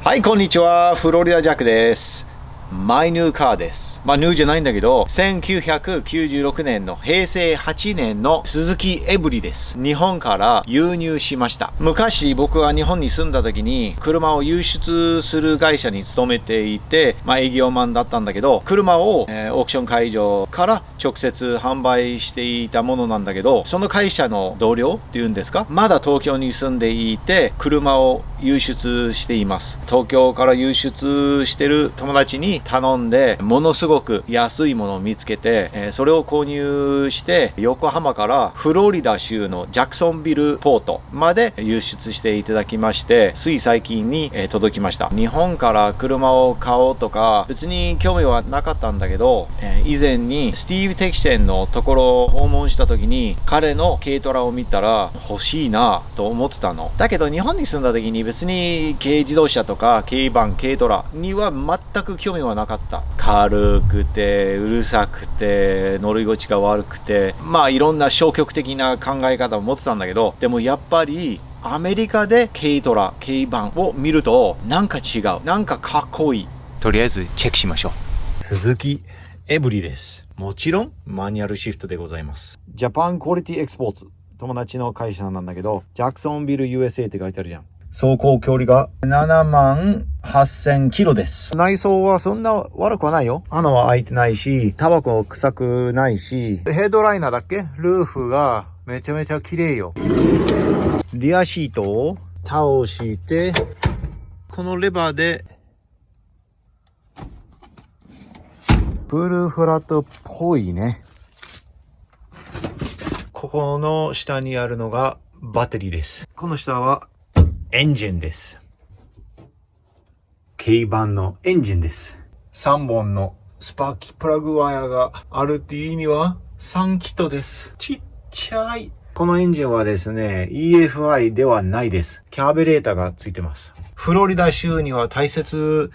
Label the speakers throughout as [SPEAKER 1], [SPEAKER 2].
[SPEAKER 1] はい、こんにちは。フロリダジャックです。マイニューカーです。ニューじゃないんだけど、1996年の平成8年のスズキエブリです。日本から輸入しました。昔僕は日本に住んだ時に車を輸出する会社に勤めていて、営業マンだったんだけど、車を、オークション会場から直接販売していたものなんだけど、その会社の同僚っていうんですか、まだ東京に住んでいて車を輸出しています。東京から輸出してる友達に頼んで、ものすごく安いものを見つけて、それを購入して横浜からフロリダ州のジャクソンビルポートまで輸出していただきまして、つい最近に届きました。日本から車を買おうとか別に興味はなかったんだけど、以前にスティーブ・テキシェンのところを訪問した時に彼の軽トラを見たら欲しいなと思ってたの。だけど日本に住んだ時に別に軽自動車とか軽バン、軽トラには全く興味はなかった。軽くてうるさくて乗り心地が悪くて、いろんな消極的な考え方を持ってたんだけど、でもやっぱりアメリカで軽トラ、軽バンを見るとなんか違う、なんかかっこいい。とりあえずチェックしましょう。鈴木エブリです。もちろんマニュアルシフトでございます。ジャパンクオリティエクスポーツ、友達の会社なんだけど、ジャクソンビル USA って書いてあるじゃん。走行距離が78,000キロです。内装はそんな悪くはないよ。穴は開いてないし、タバコ臭くないし、ヘッドライナーだっけ？ルーフがめちゃめちゃ綺麗よ。リアシートを倒して、このレバーでフルフラットっぽいね。ここの下にあるのがバッテリーです。この下はエンジンです。軽バンのエンジンです。3本のスパーキプラグワイヤーがあるっていう意味は3キトです。ちっちゃい。このエンジンはですね、EFI ではないです。キャーベレーターがついてます。フロリダ州には大切、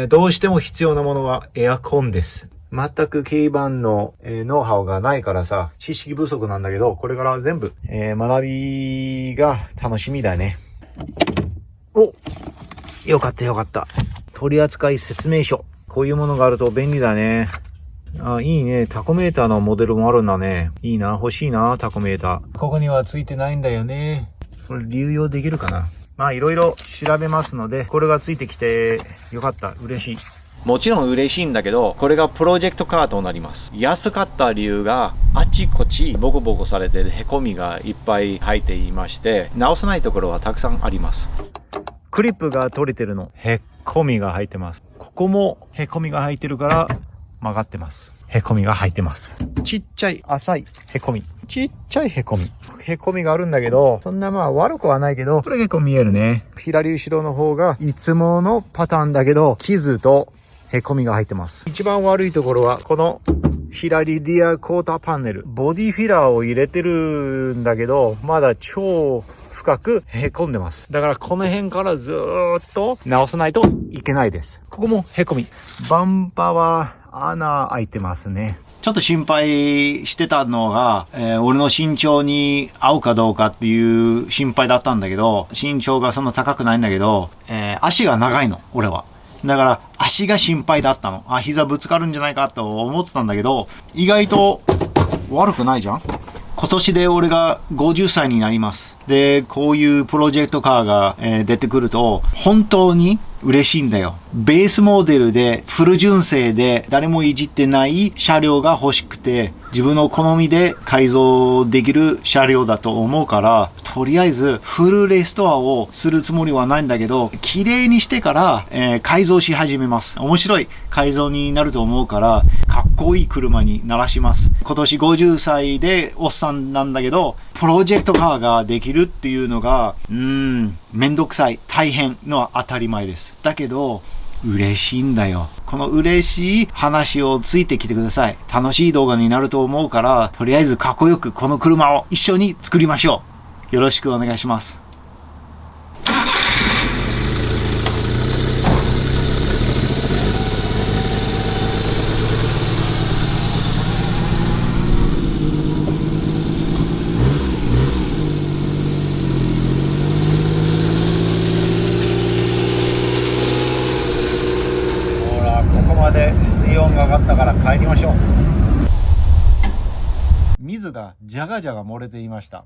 [SPEAKER 1] どうしても必要なものはエアコンです。全く軽バンの、ノウハウがないからさ、知識不足なんだけど、これから全部、学びが楽しみだね。お、よかったよかった。取扱説明書。こういうものがあると便利だね。いいね。タコメーターのモデルもあるんだね。いいな。欲しいな。タコメーター。ここにはついてないんだよね。これ流用できるかな。いろいろ調べますので、これがついてきてよかった。嬉しい。もちろん嬉しいんだけど、これがプロジェクトカーとなります。安かった理由が、あちこちボコボコされてへこみがいっぱい入っていまして、直さないところはたくさんあります。クリップが取れてるの。へこみが入ってます。ここもへこみが入ってるから曲がってます。へこみが入ってます。ちっちゃい浅いへこみ。ちっちゃいへこみ。へこみがあるんだけど、そんな悪くはないけど、これ結構見えるね。左後ろの方がいつものパターンだけど、傷とへこみが入ってます。一番悪いところは、この左リアクォーターパネル。ボディフィラーを入れてるんだけど、まだ超深くへこんでます。だからこの辺からずーっと直さないといけないです。ここもへこみ。バンパーは穴開いてますね。ちょっと心配してたのが、俺の身長に合うかどうかっていう心配だったんだけど、身長がそんな高くないんだけど、足が長いの、俺は。だから足が心配だったの。膝ぶつかるんじゃないかと思ってたんだけど、意外と悪くないじゃん。今年で俺が50歳になります。で、こういうプロジェクトカーが、出てくると本当に嬉しいんだよ。ベースモデルでフル純正で誰もいじってない車両が欲しくて、自分の好みで改造できる車両だと思うから、とりあえずフルレストアをするつもりはないんだけど、綺麗にしてから、改造し始めます。面白い改造になると思うから、かっこいい車にならします。今年50歳でおっさんなんだけど、プロジェクトカーができるっていうのが、めんどくさい、大変のは当たり前です。だけど、嬉しいんだよ。この嬉しい話をついてきてください。楽しい動画になると思うから、とりあえずかっこよくこの車を一緒に作りましょう。よろしくお願いします。ンが上がったから帰りましょう。水がジャガジャガ漏れていました。